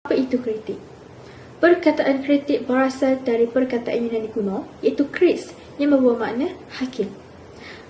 Apa itu kritik? Perkataan kritik berasal dari perkataan Yunani kuno, iaitu kris, yang membawa makna hakim.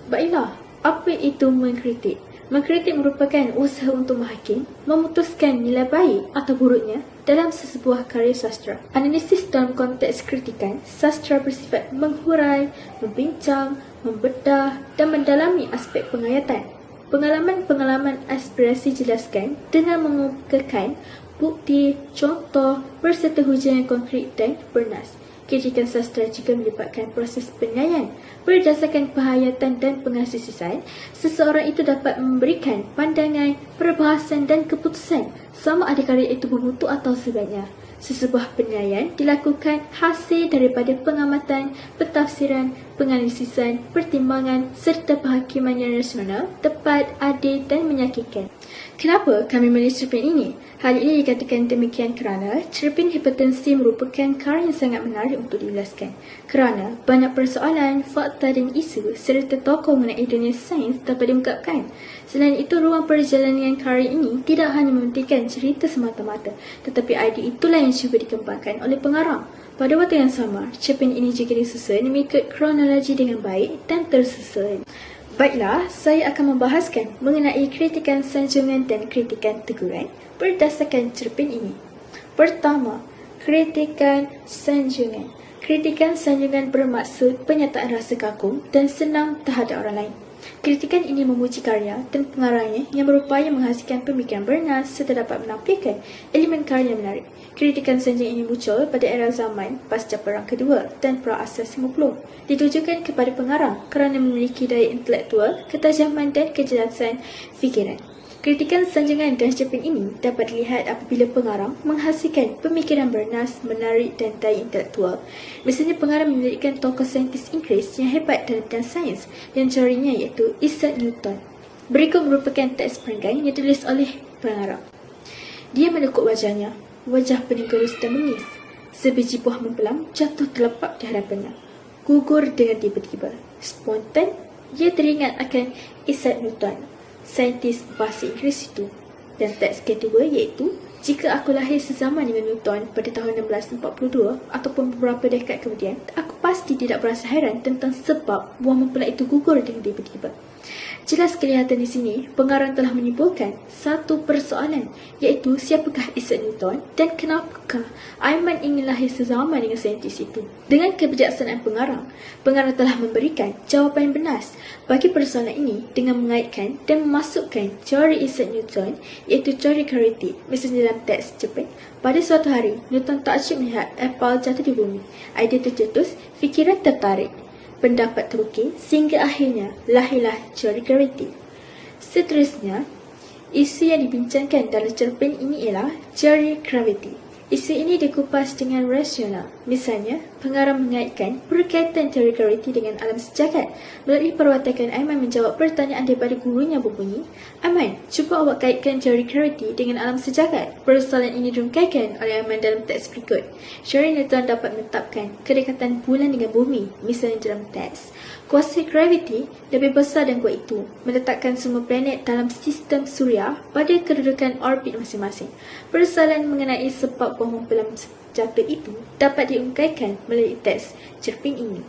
Baiklah, apa itu mengkritik? Mengkritik merupakan usaha untuk menghakim, memutuskan nilai baik atau buruknya dalam sesebuah karya sastra. Analisis dalam konteks kritikan, sastra bersifat menghurai, membincang, membedah dan mendalami aspek penghayatan. Pengalaman-pengalaman aspirasi jelaskan dengan mengemukakan bukti, contoh, berserta hujah yang konkret dan bernas. Kritikan sastra juga menyebabkan proses penilaian. Berdasarkan penghayatan dan penghasisan, seseorang itu dapat memberikan pandangan, perbahasan dan keputusan sama ada karya itu bermutu atau sebaliknya. Sesebuah penilaian dilakukan hasil daripada pengamatan, pentafsiran, penganalisisan, pertimbangan serta penghakiman yang rasional, tepat, adil dan meyakinkan. Kenapa kami menulis cerpen ini? Hal ini dikatakan demikian kerana cerpen hipertensi merupakan karya yang sangat menarik untuk dijelaskan. Kerana banyak persoalan, fakta dan isu serta tokoh mengenai dunia sains dapat diungkapkan. Selain itu, ruang perjalanan karya ini tidak hanya mementingkan cerita semata-mata, tetapi idea itulah yang cuba dikembangkan oleh pengarang. Pada waktu yang sama, cerpen ini juga disusun mengikut kronologi dengan baik dan tersusun. Baiklah, saya akan membahaskan mengenai kritikan sanjungan dan kritikan teguran berdasarkan cerpen ini. Pertama, kritikan sanjungan. Kritikan sanjungan bermaksud penyataan rasa kagum dan senang terhadap orang lain. Kritikan ini memuji karya dan pengarangnya yang berupaya menghasilkan pemikiran bernas serta dapat menampilkan elemen karya yang menarik. Kritikan sanjungan ini muncul pada era zaman pasca Perang Kedua dan pra-asas 50. Ditujukan kepada pengarang kerana memiliki daya intelektual, ketajaman dan kejelasan fikiran. Kritikan sanjungan dan cerpen ini dapat dilihat apabila pengarang menghasilkan pemikiran bernas, menarik dan daya intelektual. Misalnya, pengarang menyelidikkan tokoh saintis Inggeris yang hebat dalam bidang sains yang carinya iaitu Isaac Newton. Berikut merupakan teks perenggan yang ditulis oleh pengarang. Dia menekuk wajahnya, wajah penuh gerus dan bengis. Sebiji buah mempelam jatuh terlepak di hadapannya. Gugur dengan tiba-tiba. Spontan, dia teringat akan Isaac Newton, saintis bahasa Inggeris itu. Dan teks kedua iaitu, jika aku lahir sezaman dengan Newton pada tahun 1642 ataupun beberapa dekad kemudian, aku pasti tidak berasa heran tentang sebab buah mempelam itu gugur dengan tiba-tiba. Jelas kelihatan di sini, pengarang telah menyimpulkan satu persoalan, iaitu siapakah Isaac Newton dan kenapakah Aiman ingin lahir sezaman dengan saintis itu. Dengan kebijaksanaan pengarang telah memberikan jawapan bernas bagi persoalan ini dengan mengaitkan dan memasukkan teori Isaac Newton, iaitu teori graviti. Misalnya dalam teks cerpen, pada suatu hari, Newton takjub melihat apel jatuh di bumi. Idea tercetus, fikiran tertarik, pendapat terukir sehingga akhirnya lahirlah teori graviti. Seterusnya, isu yang dibincangkan dalam cerpen ini ialah teori graviti. Isu ini dikupas dengan rasional. Misalnya, pengarang mengaitkan berkaitan teori graviti dengan alam sejagat. Melalui perwatakan Aiman menjawab pertanyaan daripada gurunya berbunyi, "Aiman, cuba awak kaitkan teori graviti dengan alam sejagat." Persoalan ini dirungkaikan oleh Aiman dalam teks berikut. Teori Newton dapat menetapkan kedekatan bulan dengan bumi. Misalnya dalam teks, kuasa graviti lebih besar dan kuat itu meletakkan semua planet dalam sistem suria pada kedudukan orbit masing-masing. Persoalan mengenai sebab buah mempelam jatuh itu dapat diungkaikan melalui teks cerpen ini.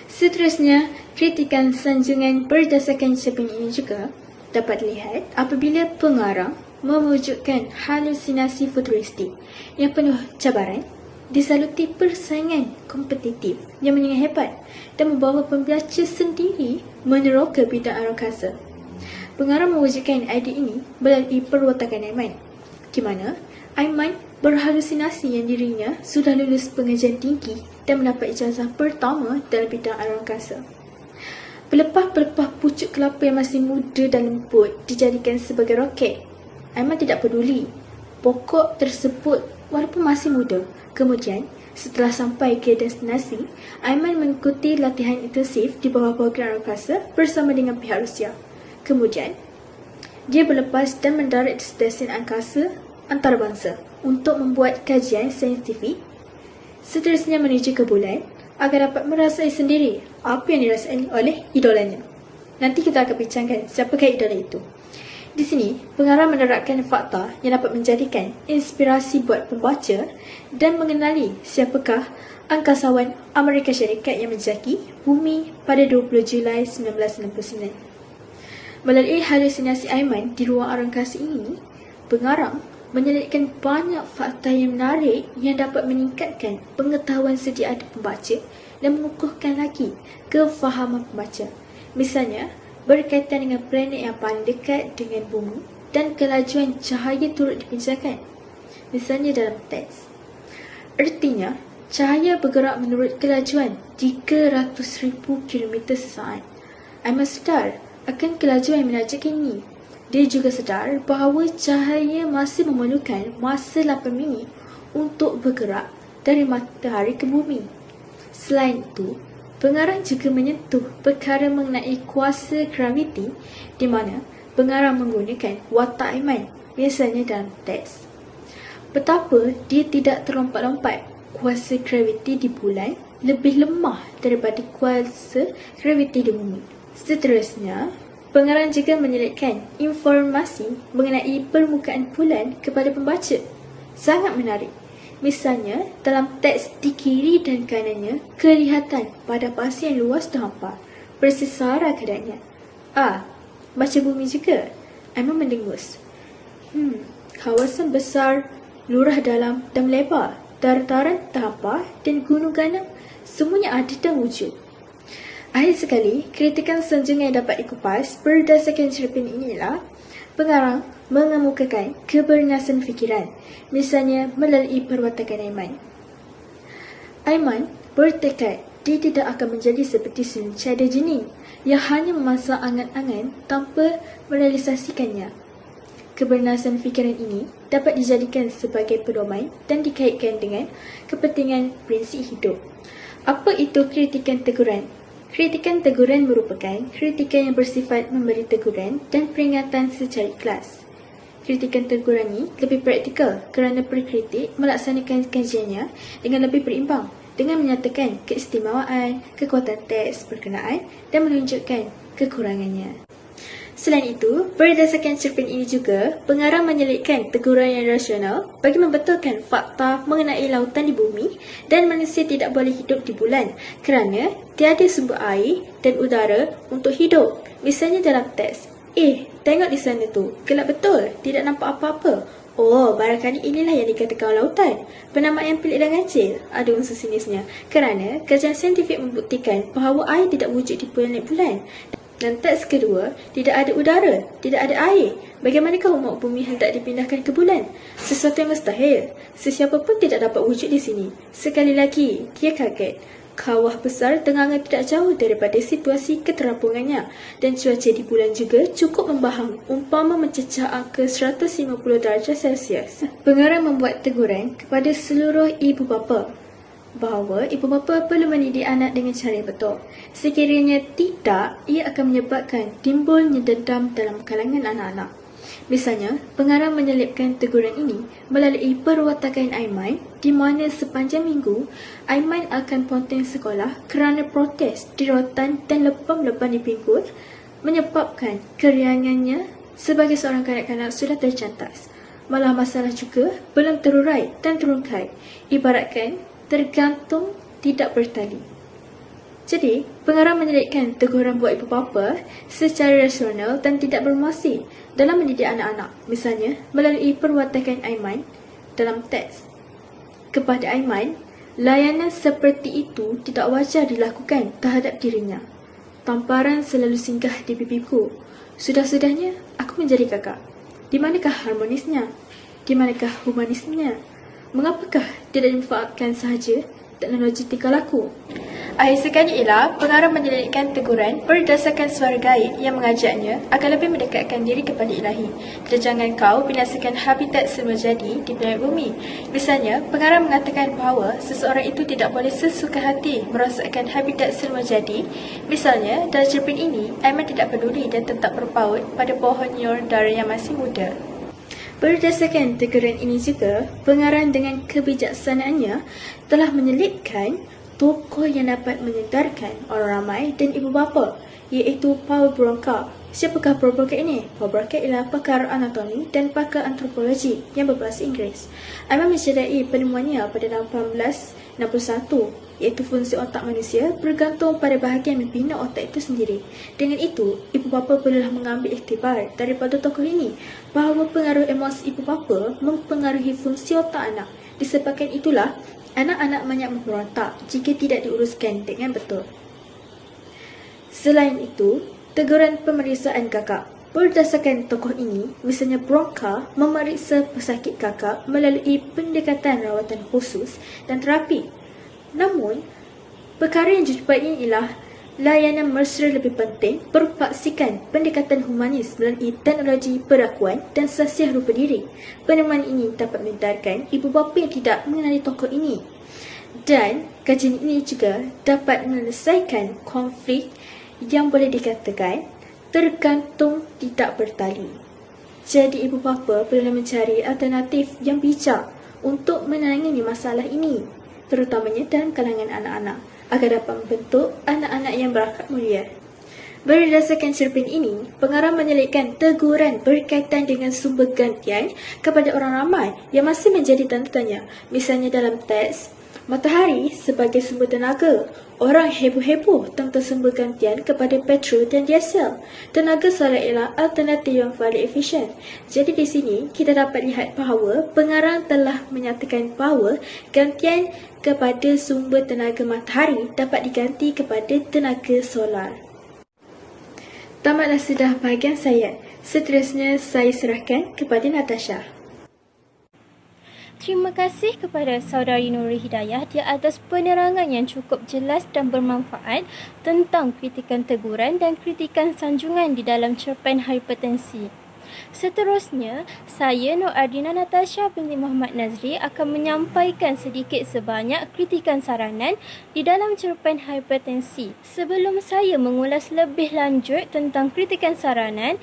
Seterusnya, kritikan sanjungan berdasarkan cerpen ini juga dapat dilihat apabila pengarang mewujudkan halusinasi futuristik yang penuh cabaran, disaluti persaingan kompetitif yang menengah hebat dan membawa pembaca sendiri meneroka bidang angkasa. Pengarang mewujudkan idea ini melalui perwatakan Aiman, di mana Aiman berhalusinasi yang dirinya sudah lulus pengajian tinggi dan mendapat ijazah pertama dalam bidang angkasa. Pelepah-pelepah pucuk kelapa yang masih muda dan lembut dijadikan sebagai roket. Aiman tidak peduli pokok tersebut walaupun masih muda. Kemudian, setelah sampai ke destinasi, Aiman mengikuti latihan intensif di bawah program angkasa bersama dengan pihak Rusia. Kemudian, dia berlepas dan mendarat di stesen angkasa antarabangsa untuk membuat kajian saintifik. Seterusnya menuju ke bulan agar dapat merasai sendiri apa yang dirasai oleh idolanya. Nanti kita akan bincangkan siapakah idola itu. Di sini, pengarah menerapkan fakta yang dapat menjadikan inspirasi buat pembaca dan mengenali siapakah angkasawan Amerika Syarikat yang menjaki bumi pada 20 Julai 1969. Melalui halusinasi Aiman di ruang angkasa ini, pengarang menyelitkan banyak fakta yang menarik yang dapat meningkatkan pengetahuan sedia ada pembaca dan mengukuhkan lagi kefahaman pembaca. Misalnya, berkaitan dengan planet yang paling dekat dengan bumi dan kelajuan cahaya turut dibincangkan. Misalnya dalam teks. Artinya, cahaya bergerak menurut kelajuan 300,000 km sesaat. Aiman sedar akan kelajuan yang menakjubkan ini. Dia juga sedar bahawa cahaya masih memerlukan masa 8 minit untuk bergerak dari matahari ke bumi. Selain itu, pengarang juga menyentuh perkara mengenai kuasa graviti di mana pengarang menggunakan watak Aiman, misalnya dalam teks. Betapa dia tidak terlompat-lompat, kuasa graviti di bulan lebih lemah daripada kuasa graviti di bumi. Seterusnya, pengarang juga menyelitkan informasi mengenai permukaan bulan kepada pembaca. Sangat menarik. Misalnya, dalam teks di kiri dan kanannya, kelihatan pada pasir yang luas dan hampa. Bersesara keadaannya. Baca bumi juga. Aiman mendengus. Kawasan besar, lurah dalam dan melebar, dataran terhampar dan gunung ganang, semuanya ada dan wujud. Akhir sekali, kritikan sanjungan yang dapat dikupas berdasarkan cerpen inilah pengarang mengemukakan kebernasan fikiran, misalnya melalui perwatakan Aiman. Aiman bertekad dia tidak akan menjadi seperti Sun Chada Jenin yang hanya memasang angan-angan tanpa merealisasikannya. Kebernasan fikiran ini dapat dijadikan sebagai pedoman dan dikaitkan dengan kepentingan prinsip hidup. Apa itu kritikan teguran? Kritikan teguran merupakan kritikan yang bersifat memberi teguran dan peringatan secara ikhlas. Kritikan teguran ini lebih praktikal kerana pengkritik melaksanakan kajiannya dengan lebih berimbang dengan menyatakan keistimewaan, kekuatan teks berkenaan dan menunjukkan kekurangannya. Selain itu, berdasarkan cerpen ini juga, pengarang menyelitkan teguran yang rasional bagi membetulkan fakta mengenai lautan di bumi dan manusia tidak boleh hidup di bulan kerana tiada sumber air dan udara untuk hidup. Misalnya dalam teks, tengok di sana tu, gelap betul, tidak nampak apa-apa. Barangkali inilah yang dikatakan lautan. Penamaan yang pelik dan ganjil, ada unsur sinisnya. Kerana kajian saintifik membuktikan bahawa air tidak wujud di planet bulan. Dan teks kedua, tidak ada udara, tidak ada air. Bagaimanakah umat bumi hendak dipindahkan ke bulan? Sesuatu yang mustahil. Sesiapa pun tidak dapat wujud di sini. Sekali lagi, dia kaget. Kawah besar tengah tidak jauh daripada situasi keterampungannya. Dan cuaca di bulan juga cukup membahang, umpama mencecah angka 150 darjah Celsius. Pengarang membuat teguran kepada seluruh ibu bapa bahawa ibu bapa perlu mendidik anak dengan cara yang betul. Sekiranya tidak, ia akan menyebabkan timbulnya dendam dalam kalangan anak-anak. Misalnya, pengarang menyelipkan teguran ini melalui perwatakan Aiman di mana sepanjang minggu, Aiman akan ponteng sekolah kerana protes di rotan dan lebam-lebam di pinggul menyebabkan keriangannya sebagai seorang kanak-kanak sudah tercantas. Malah masalah juga belum terurai dan terungkai. Ibaratkan tergantung tidak bertali. Jadi, pengarang menyelitkan teguran buat ibu bapa secara rasional dan tidak bermasih dalam mendidik anak-anak. Misalnya, melalui perwatakan Aiman dalam teks. Kepada Aiman, layanan seperti itu tidak wajar dilakukan terhadap dirinya. Tamparan selalu singgah di pipiku. Sudah-sudahnya, aku menjadi kakak. Di manakah harmonisnya? Di manakah humanismenya? Mengapakah tidak dimanfaatkan sahaja teknologi tingkah laku? Akhir sekali ialah pengarang menyelitkan teguran berdasarkan suara gaib yang mengajaknya agar lebih mendekatkan diri kepada ilahi. Dan jangan kau binasakan habitat semula jadi di planet bumi. Misalnya, pengarang mengatakan bahawa seseorang itu tidak boleh sesuka hati merosakkan habitat semula jadi. Misalnya, dalam cerpen ini, Aiman tidak peduli dan tetap berpaut pada pohon nyor dara yang masih muda. Berdasarkan teguran ini juga, pengarang dengan kebijaksanaannya telah menyelipkan tokoh yang dapat menyedarkan orang ramai dan ibu bapa, iaitu Paul Broca. Siapakah Paul Broca ini? Paul Broca ialah pakar anatomi dan pakar antropologi yang berbahasa Inggeris. Aiman mencedai penemuannya pada tahun 1861, iaitu fungsi otak manusia bergantung pada bahagian membina otak itu sendiri. Dengan itu, ibu bapa perlulah mengambil iktibar daripada tokoh ini bahawa pengaruh emosi ibu bapa mempengaruhi fungsi otak anak. Disebabkan itulah, anak-anak banyak memberontak jika tidak diuruskan dengan betul. Selain itu, teguran pemeriksaan kakak. Berdasarkan tokoh ini, misalnya Broca memeriksa pesakit kakak melalui pendekatan rawatan khusus dan terapi. Namun, perkara yang jujur ini ialah layanan mesra lebih penting berpaksikan pendekatan humanis melalui teknologi perakuan dan sasiah rupa diri. Penemuan ini dapat menyedarkan ibu bapa yang tidak mengenali tokoh ini. Dan kajian ini juga dapat menyelesaikan konflik yang boleh dikatakan tergantung tidak bertali. Jadi ibu bapa perlu mencari alternatif yang bijak untuk menangani masalah ini, terutamanya dalam kalangan anak-anak, agar dapat membentuk anak-anak yang berakhlak mulia. Berdasarkan cerpen ini, pengarang menyelitkan teguran berkaitan dengan sumber gantian kepada orang ramai yang masih menjadi tanda tanya. Misalnya dalam teks, matahari sebagai sumber tenaga. Orang heboh-heboh tentang sumber gantian kepada petrol dan diesel. Tenaga solar ialah alternatif yang paling efisien. Jadi di sini kita dapat lihat bahawa pengarang telah menyatakan bahawa gantian kepada sumber tenaga matahari dapat diganti kepada tenaga solar. Tamatlah sudah bahagian saya. Seterusnya saya serahkan kepada Natasha. Terima kasih kepada Saudari Nurul Hidayah di atas penerangan yang cukup jelas dan bermanfaat tentang kritikan teguran dan kritikan sanjungan di dalam cerpen hipertensi. Seterusnya, saya Nur Ardina Natasha binti Muhammad Nazri akan menyampaikan sedikit sebanyak kritikan saranan di dalam cerpen hipertensi. Sebelum saya mengulas lebih lanjut tentang kritikan saranan,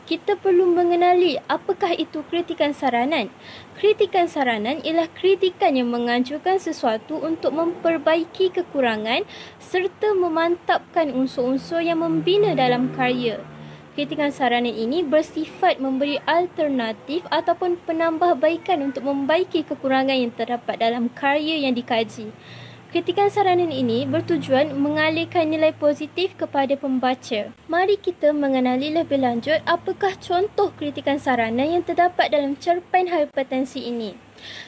kita perlu mengenali apakah itu kritikan saranan. Kritikan saranan ialah kritikan yang menganjurkan sesuatu untuk memperbaiki kekurangan serta memantapkan unsur-unsur yang membina dalam karya. Kritikan saranan ini bersifat memberi alternatif ataupun penambahbaikan untuk membaiki kekurangan yang terdapat dalam karya yang dikaji. Kritikan saranan ini bertujuan mengalihkan nilai positif kepada pembaca. Mari kita mengenali lebih lanjut apakah contoh kritikan saranan yang terdapat dalam cerpen hipertensi ini.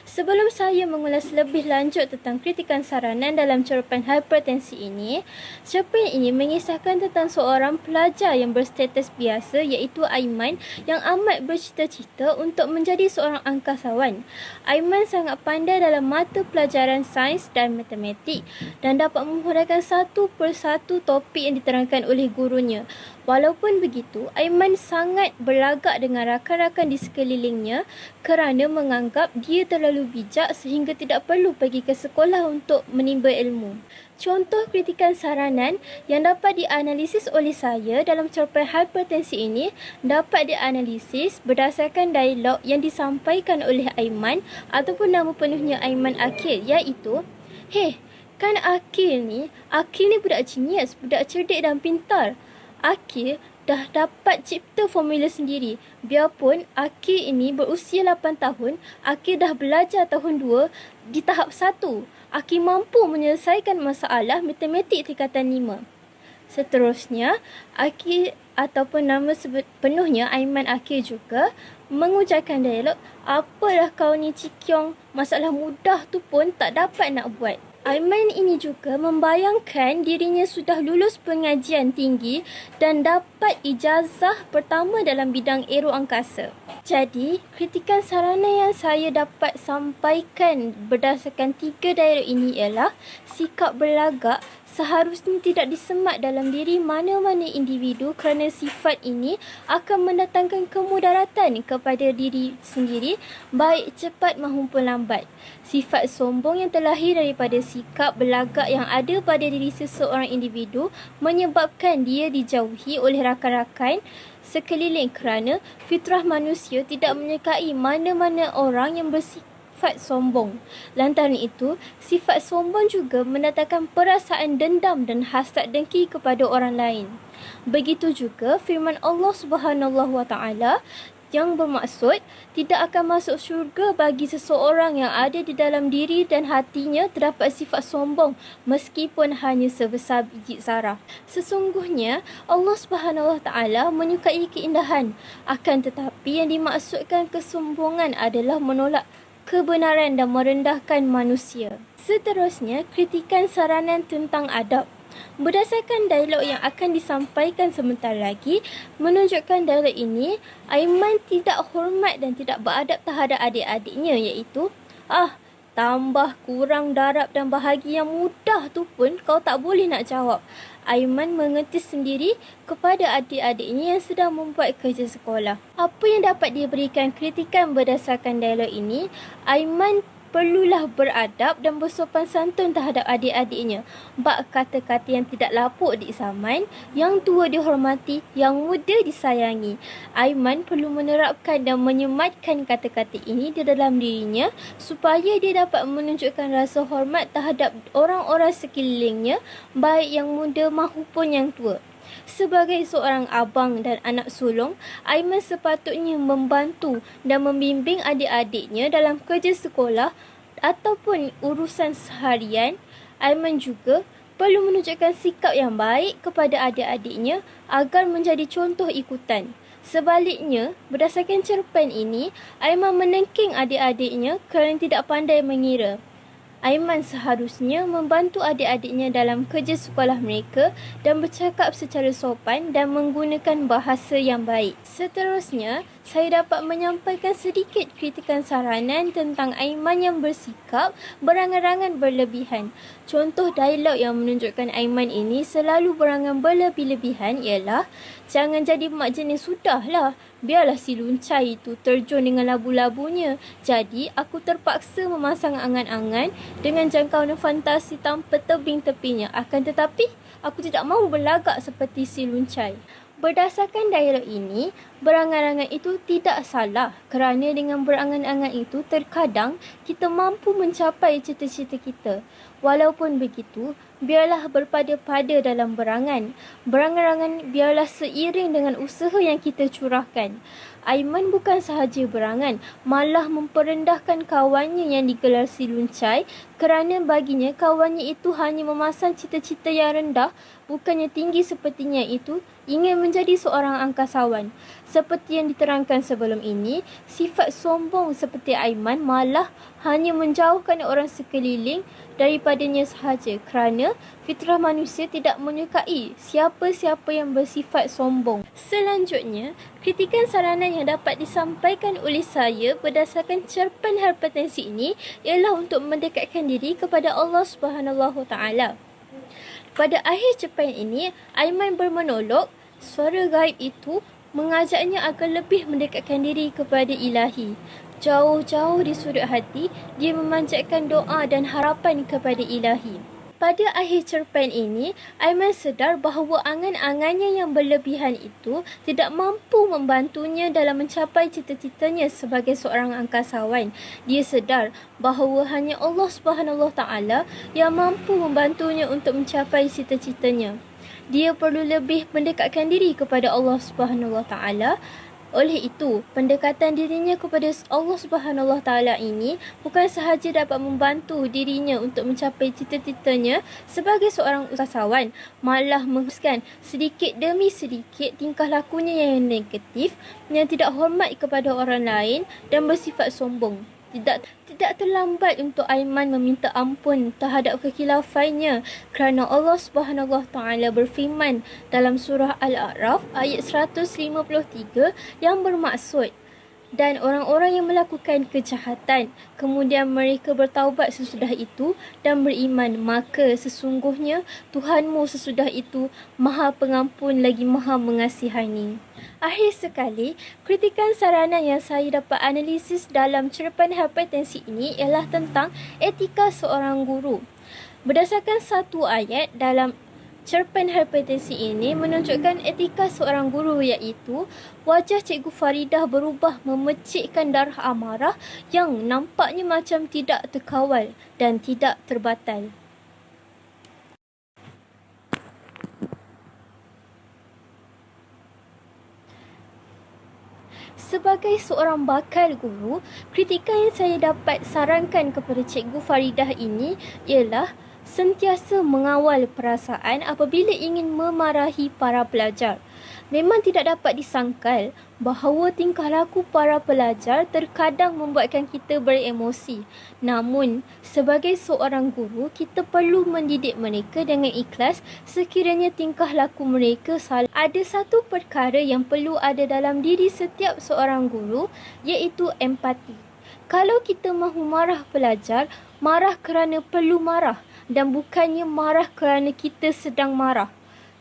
Sebelum saya mengulas lebih lanjut tentang kritikan saranan dalam cerpen hipertensi ini, cerpen ini mengisahkan tentang seorang pelajar yang berstatus biasa iaitu Aiman yang amat bercita-cita untuk menjadi seorang angkasawan. Aiman sangat pandai dalam mata pelajaran sains dan matematik dan dapat menghuraikan satu persatu topik yang diterangkan oleh gurunya. Walaupun begitu, Aiman sangat berlagak dengan rakan-rakan di sekelilingnya kerana menganggap dia terlalu bijak sehingga tidak perlu pergi ke sekolah untuk menimba ilmu. Contoh kritikan saranan yang dapat dianalisis oleh saya dalam cerpen hipertensi ini dapat dianalisis berdasarkan dialog yang disampaikan oleh Aiman ataupun nama penuhnya Aiman Akil, iaitu, "Hei, kan Akil ni budak genius, budak cerdik dan pintar. Akil dah dapat cipta formula sendiri. Biarpun Akil ini berusia 8 tahun, Akil dah belajar tahun 2 di tahap 1. Akil mampu menyelesaikan masalah matematik tingkatan 5. Seterusnya, Akil ataupun nama penuhnya Aiman Akil juga mengujarkan dialog, "Apalah kau ni Cikyong, masalah mudah tu pun tak dapat nak buat." Aiman ini juga membayangkan dirinya sudah lulus pengajian tinggi dan dapat ijazah pertama dalam bidang aero angkasa. Jadi, kritikan sarana yang saya dapat sampaikan berdasarkan 3 dialog ini ialah sikap berlagak seharusnya tidak disemat dalam diri mana-mana individu kerana sifat ini akan mendatangkan kemudaratan kepada diri sendiri baik cepat maupun lambat. Sifat sombong yang terlahir daripada sikap berlagak yang ada pada diri seseorang individu menyebabkan dia dijauhi oleh rakan-rakan sekeliling kerana fitrah manusia tidak menyukai mana-mana orang yang bersifat sifat sombong. Lantaran itu, sifat sombong juga mendatangkan perasaan dendam dan hasad dengki kepada orang lain. Begitu juga firman Allah Subhanahu wa taala yang bermaksud tidak akan masuk syurga bagi seseorang yang ada di dalam diri dan hatinya terdapat sifat sombong meskipun hanya sebesar biji zarah. Sesungguhnya Allah Subhanahu wa taala menyukai keindahan, akan tetapi yang dimaksudkan kesombongan adalah menolak kebenaran dan merendahkan manusia. Seterusnya, kritikan saranan tentang adab. Berdasarkan dialog yang akan disampaikan sebentar lagi, menunjukkan dialog ini, Aiman tidak hormat dan tidak beradab terhadap adik-adiknya, iaitu, tambah kurang darab dan bahagi yang mudah tu pun kau tak boleh nak jawab. Aiman mengetis sendiri kepada adik-adiknya yang sedang membuat kerja sekolah. Apa yang dapat diberikan kritikan berdasarkan dialog ini? Aiman perlulah beradab dan bersopan santun terhadap adik-adiknya. Bak kata-kata yang tidak lapuk di zaman, yang tua dihormati, yang muda disayangi. Aiman perlu menerapkan dan menyematkan kata-kata ini di dalam dirinya supaya dia dapat menunjukkan rasa hormat terhadap orang-orang sekelilingnya, baik yang muda maupun yang tua. Sebagai seorang abang dan anak sulung, Aiman sepatutnya membantu dan membimbing adik-adiknya dalam kerja sekolah ataupun urusan seharian. Aiman juga perlu menunjukkan sikap yang baik kepada adik-adiknya agar menjadi contoh ikutan. Sebaliknya, berdasarkan cerpen ini, Aiman menengking adik-adiknya kerana tidak pandai mengira. Aiman seharusnya membantu adik-adiknya dalam kerja sekolah mereka dan bercakap secara sopan dan menggunakan bahasa yang baik. Seterusnya, saya dapat menyampaikan sedikit kritikan saranan tentang Aiman yang bersikap berangan-angan berlebihan. Contoh dialog yang menunjukkan Aiman ini selalu berangan berlebih-lebihan ialah, jangan jadi mak jenis sudahlah. Biarlah si luncai itu terjun dengan labu-labunya. Jadi, aku terpaksa memasang angan-angan dengan jangkauan fantasi tanpa tebing-tepinya. Akan tetapi, aku tidak mahu berlagak seperti si luncai. Berdasarkan dialog ini, berangan-angan itu tidak salah kerana dengan berangan-angan itu terkadang kita mampu mencapai cita-cita kita. Walaupun begitu, biarlah berpada-pada dalam berangan. Berangan-angan biarlah seiring dengan usaha yang kita curahkan. Aiman bukan sahaja berangan, malah memperendahkan kawannya yang digelar si luncai kerana baginya kawannya itu hanya memasang cita-cita yang rendah, bukannya tinggi sepertinya itu ingin menjadi seorang angkasawan. Seperti yang diterangkan sebelum ini, sifat sombong seperti Aiman malah hanya menjauhkan orang sekeliling daripadanya sahaja kerana fitrah manusia tidak menyukai siapa-siapa yang bersifat sombong. Selanjutnya, kritikan saranan yang dapat disampaikan oleh saya berdasarkan cerpen Hipertensi ini ialah untuk mendekatkan diri kepada Allah Subhanahu Taala. Pada akhir cerpen ini, Aiman bermonolog, suara gaib itu mengajaknya agar lebih mendekatkan diri kepada Ilahi. Jauh-jauh di sudut hati, dia memanjatkan doa dan harapan kepada Ilahi. Pada akhir cerpen ini, Aiman sedar bahawa angan-angannya yang berlebihan itu tidak mampu membantunya dalam mencapai cita-citanya sebagai seorang angkasawan. Dia sedar bahawa hanya Allah Subhanahu Taala yang mampu membantunya untuk mencapai cita-citanya. Dia perlu lebih mendekatkan diri kepada Allah Subhanahu Taala. Oleh itu, pendekatan dirinya kepada Allah Subhanahu Taala ini bukan sahaja dapat membantu dirinya untuk mencapai cita-citanya sebagai seorang usahawan, malah menghapuskan sedikit demi sedikit tingkah lakunya yang negatif, yang tidak hormat kepada orang lain dan bersifat sombong. Tidak terlambat untuk Aiman meminta ampun terhadap kekhilafannya kerana Allah Subhanahu Taala berfirman dalam surah Al-A'raf ayat 153 yang bermaksud, dan orang-orang yang melakukan kejahatan kemudian mereka bertaubat sesudah itu dan beriman, maka sesungguhnya Tuhanmu sesudah itu Maha Pengampun lagi Maha Mengasihani. Akhir sekali, kritikan saranan yang saya dapat analisis dalam cerpen Hipertensi ini ialah tentang etika seorang guru. Berdasarkan satu ayat dalam Cerpen hipertensi ini menunjukkan etika seorang guru, iaitu wajah Cikgu Faridah berubah memecikkan darah amarah yang nampaknya macam tidak terkawal dan tidak terbatal. Sebagai seorang bakal guru, kritikan yang saya dapat sarankan kepada Cikgu Faridah ini ialah sentiasa mengawal perasaan apabila ingin memarahi para pelajar. Memang tidak dapat disangkal bahawa tingkah laku para pelajar terkadang membuatkan kita beremosi. Namun, sebagai seorang guru, kita perlu mendidik mereka dengan ikhlas sekiranya tingkah laku mereka salah. Ada satu perkara yang perlu ada dalam diri setiap seorang guru, iaitu empati. Kalau kita mahu marah pelajar, marah kerana perlu marah dan bukannya marah kerana kita sedang marah.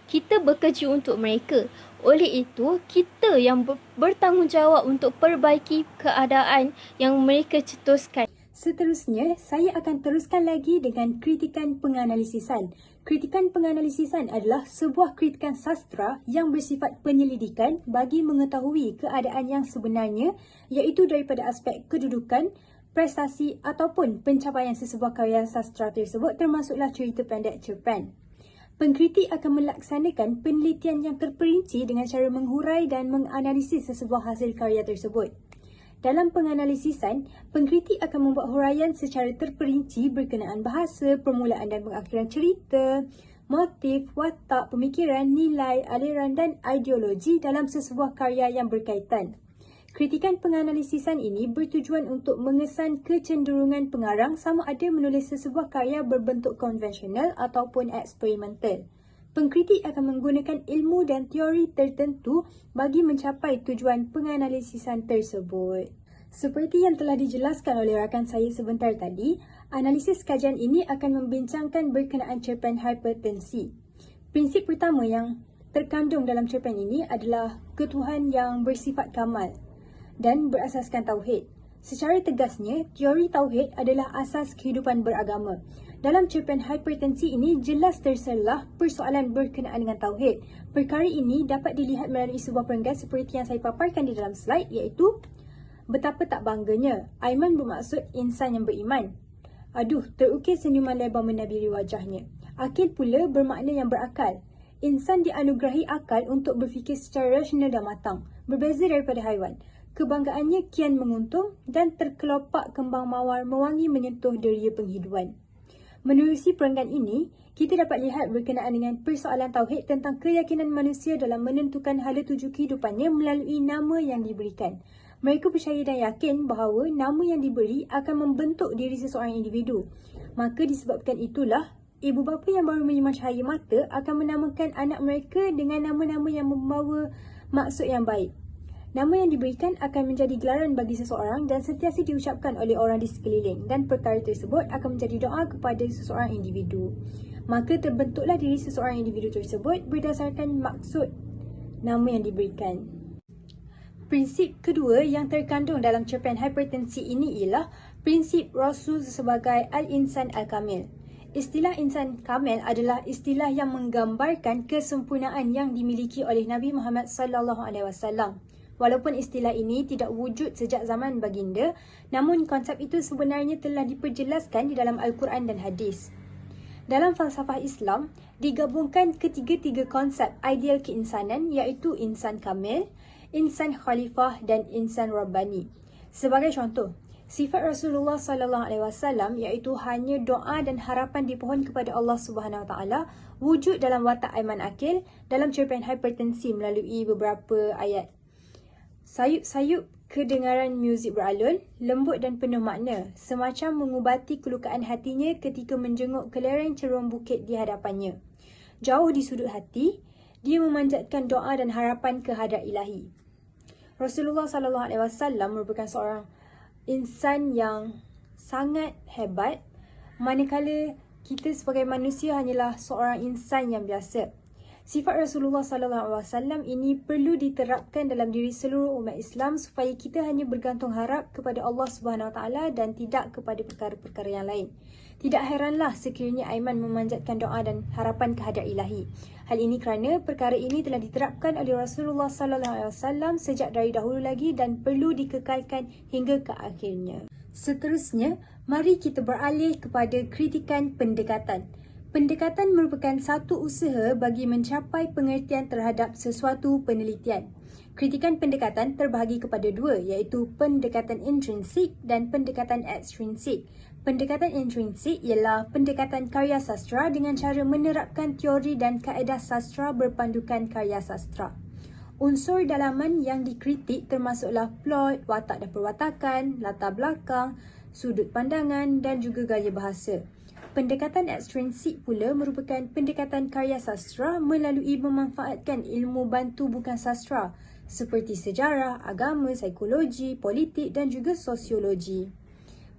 Kita bekerja untuk mereka. Oleh itu, kita yang bertanggungjawab untuk perbaiki keadaan yang mereka cetuskan. Seterusnya, saya akan teruskan lagi dengan kritikan penganalisisan. Kritikan penganalisisan adalah sebuah kritikan sastra yang bersifat penyelidikan bagi mengetahui keadaan yang sebenarnya, iaitu daripada aspek kedudukan, prestasi ataupun pencapaian sesebuah karya sastra tersebut, termasuklah cerita pendek cerpen. Pengkritik akan melaksanakan penelitian yang terperinci dengan cara menghurai dan menganalisis sesebuah hasil karya tersebut. Dalam penganalisisan, pengkritik akan membuat huraian secara terperinci berkenaan bahasa, permulaan dan pengakhiran cerita, motif, watak, pemikiran, nilai, aliran dan ideologi dalam sesebuah karya yang berkaitan. Kritikan penganalisisan ini bertujuan untuk mengesan kecenderungan pengarang sama ada menulis sesebuah karya berbentuk konvensional ataupun eksperimental. Pengkritik akan menggunakan ilmu dan teori tertentu bagi mencapai tujuan penganalisisan tersebut. Seperti yang telah dijelaskan oleh rakan saya sebentar tadi, analisis kajian ini akan membincangkan berkenaan cerpen hipertensi. Prinsip pertama yang terkandung dalam cerpen ini adalah ketuhan yang bersifat kamal dan berasaskan tauhid. Secara tegasnya, teori tauhid adalah asas kehidupan beragama. Dalam cerpen hipertensi ini jelas terselah persoalan berkenaan dengan tauhid. Perkara ini dapat dilihat melalui sebuah perenggan seperti yang saya paparkan di dalam slide, iaitu betapa tak bangganya. Aiman bermaksud insan yang beriman. Aduh, terukir senyuman lebar menabiri wajahnya. Akil pula bermakna yang berakal. Insan dianugerahi akal untuk berfikir secara rasional dan matang, berbeza daripada haiwan. Kebanggaannya kian menguntung dan terkelopak kembang mawar mewangi menyentuh deria penghidupan. Menerusi perenggan ini, kita dapat lihat berkenaan dengan persoalan tauhid tentang keyakinan manusia dalam menentukan hala tuju kehidupannya melalui nama yang diberikan. Mereka percaya dan yakin bahawa nama yang diberi akan membentuk diri seseorang individu. Maka disebabkan itulah, ibu bapa yang baru menerima cahaya mata akan menamakan anak mereka dengan nama-nama yang membawa maksud yang baik. Nama yang diberikan akan menjadi gelaran bagi seseorang dan sentiasa diucapkan oleh orang di sekeliling, dan perkara tersebut akan menjadi doa kepada seseorang individu. Maka terbentuklah diri seseorang individu tersebut berdasarkan maksud nama yang diberikan. Prinsip kedua yang terkandung dalam cerpen hipertensi ini ialah prinsip Rasul sebagai Al-Insan Al-Kamil. Istilah insan kamil adalah istilah yang menggambarkan kesempurnaan yang dimiliki oleh Nabi Muhammad SAW. Walaupun istilah ini tidak wujud sejak zaman baginda, namun konsep itu sebenarnya telah diperjelaskan di dalam Al-Quran dan hadis. Dalam falsafah Islam, digabungkan ketiga-tiga konsep ideal keinsanan, iaitu insan kamil, insan khalifah dan insan rabbani. Sebagai contoh, sifat Rasulullah SAW iaitu hanya doa dan harapan dipohon kepada Allah SWT wujud dalam watak Aiman Akil dalam cerpen hipertensi melalui beberapa ayat. Sayup-sayup kedengaran muzik beralun, lembut dan penuh makna, semacam mengubati kelukaan hatinya ketika menjenguk ke lereng ceruang bukit di hadapannya. Jauh di sudut hati, dia memanjatkan doa dan harapan ke hadrat ilahi. Rasulullah SAW merupakan seorang insan yang sangat hebat, manakala kita sebagai manusia hanyalah seorang insan yang biasa. Sifat Rasulullah SAW ini perlu diterapkan dalam diri seluruh umat Islam supaya kita hanya bergantung harap kepada Allah SWT dan tidak kepada perkara-perkara yang lain. Tidak heranlah sekiranya Aiman memanjatkan doa dan harapan kehadrat ilahi. Hal ini kerana perkara ini telah diterapkan oleh Rasulullah SAW sejak dari dahulu lagi dan perlu dikekalkan hingga ke akhirnya. Seterusnya, mari kita beralih kepada kritikan pendekatan. Pendekatan merupakan satu usaha bagi mencapai pengertian terhadap sesuatu penelitian. Kritikan pendekatan terbahagi kepada dua, iaitu pendekatan intrinsik dan pendekatan ekstrinsik. Pendekatan intrinsik ialah pendekatan karya sastra dengan cara menerapkan teori dan kaedah sastra berpandukan karya sastra. Unsur dalaman yang dikritik termasuklah plot, watak dan perwatakan, latar belakang, sudut pandangan dan juga gaya bahasa. Pendekatan ekstrinsik pula merupakan pendekatan karya sastra melalui memanfaatkan ilmu bantu bukan sastra seperti sejarah, agama, psikologi, politik dan juga sosiologi.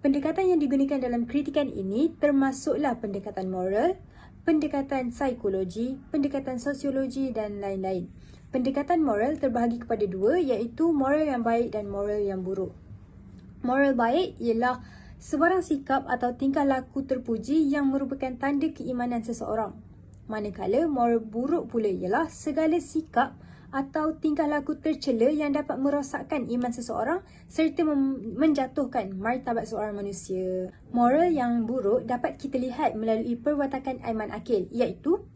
Pendekatan yang digunakan dalam kritikan ini termasuklah pendekatan moral, pendekatan psikologi, pendekatan sosiologi dan lain-lain. Pendekatan moral terbahagi kepada dua, iaitu moral yang baik dan moral yang buruk. Moral baik ialah sebarang sikap atau tingkah laku terpuji yang merupakan tanda keimanan seseorang. Manakala moral buruk pula ialah segala sikap atau tingkah laku tercela yang dapat merosakkan iman seseorang serta menjatuhkan martabat seorang manusia. Moral yang buruk dapat kita lihat melalui perwatakan Aiman Akil, iaitu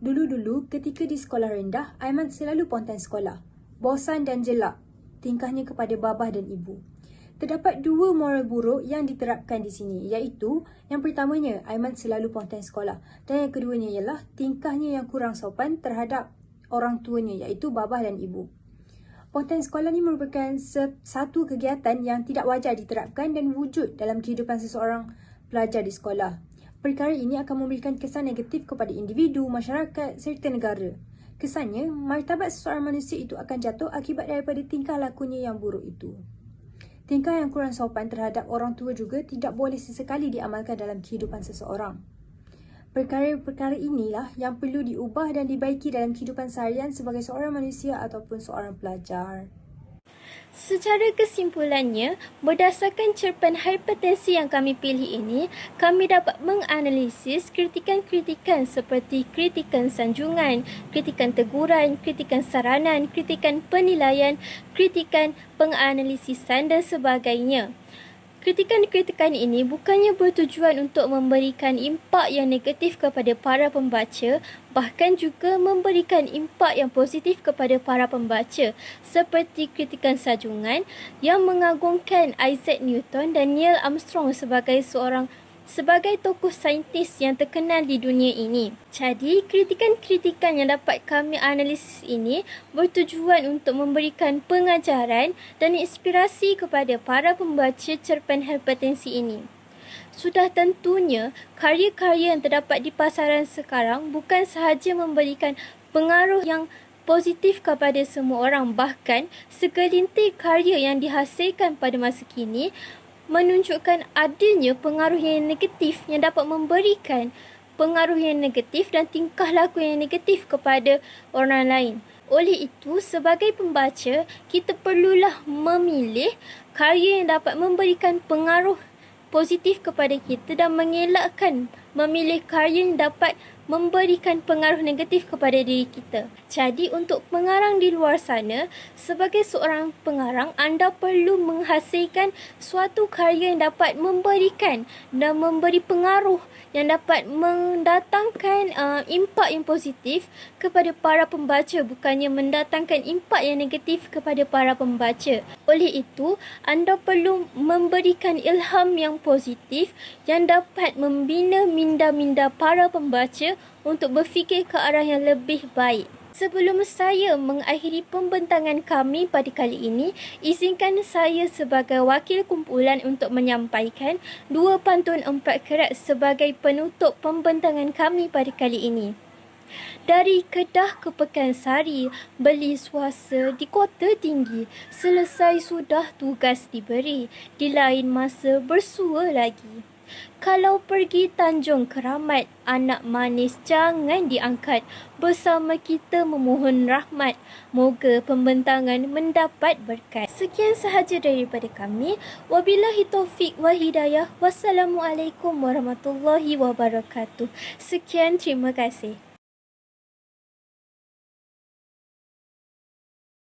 dulu-dulu ketika di sekolah rendah, Aiman selalu pontan sekolah, bosan dan jelak tingkahnya kepada babah dan ibu. Terdapat dua moral buruk yang diterapkan di sini, iaitu yang pertamanya, Aiman selalu pontan sekolah dan yang keduanya ialah tingkahnya yang kurang sopan terhadap orang tuanya, iaitu babah dan ibu. Pontan sekolah ni merupakan satu kegiatan yang tidak wajar diterapkan dan wujud dalam kehidupan seseorang pelajar di sekolah. Perkara ini akan memberikan kesan negatif kepada individu, masyarakat serta negara. Kesannya, martabat seseorang manusia itu akan jatuh akibat daripada tingkah lakunya yang buruk itu. Tingkah yang kurang sopan terhadap orang tua juga tidak boleh sesekali diamalkan dalam kehidupan seseorang. Perkara-perkara inilah yang perlu diubah dan dibaiki dalam kehidupan seharian sebagai seorang manusia ataupun seorang pelajar. Secara kesimpulannya, berdasarkan cerpen hipertensi yang kami pilih ini, kami dapat menganalisis kritikan-kritikan seperti kritikan sanjungan, kritikan teguran, kritikan saranan, kritikan penilaian, kritikan penganalisisan dan sebagainya. Kritikan-kritikan ini bukannya bertujuan untuk memberikan impak yang negatif kepada para pembaca, bahkan juga memberikan impak yang positif kepada para pembaca, seperti kritikan sanjungan yang mengagungkan Isaac Newton dan Neil Armstrong sebagai tokoh saintis yang terkenal di dunia ini. Jadi, kritikan-kritikan yang dapat kami analisis ini bertujuan untuk memberikan pengajaran dan inspirasi kepada para pembaca cerpen hipertensi ini. Sudah tentunya, karya-karya yang terdapat di pasaran sekarang bukan sahaja memberikan pengaruh yang positif kepada semua orang, bahkan segelintir karya yang dihasilkan pada masa kini menunjukkan adanya pengaruh yang negatif yang dapat memberikan pengaruh yang negatif dan tingkah laku yang negatif kepada orang lain. Oleh itu, sebagai pembaca, kita perlulah memilih karya yang dapat memberikan pengaruh positif kepada kita dan mengelakkan memilih karya yang dapat memberikan pengaruh negatif kepada diri kita. Jadi, untuk pengarang di luar sana, sebagai seorang pengarang, anda perlu menghasilkan suatu karya yang dapat memberikan dan memberi pengaruh yang dapat mendatangkan impak yang positif kepada para pembaca, bukannya mendatangkan impak yang negatif kepada para pembaca. Oleh itu, anda perlu memberikan ilham yang positif yang dapat membina minda-minda para pembaca untuk berfikir ke arah yang lebih baik. Sebelum saya mengakhiri pembentangan kami pada kali ini, izinkan saya sebagai wakil kumpulan untuk menyampaikan dua pantun 4 kerat sebagai penutup pembentangan kami pada kali ini. Dari Kedah ke Pekansari, beli swasta di Kota Tinggi. Selesai sudah tugas diberi, di lain masa bersua lagi. Kalau pergi Tanjung Keramat, anak manis jangan diangkat. Bersama kita memohon rahmat. Moga pembentangan mendapat berkat. Sekian sahaja daripada kami. Wabillahi taufiq wal hidayah. Wassalamualaikum warahmatullahi wabarakatuh. Sekian, terima kasih.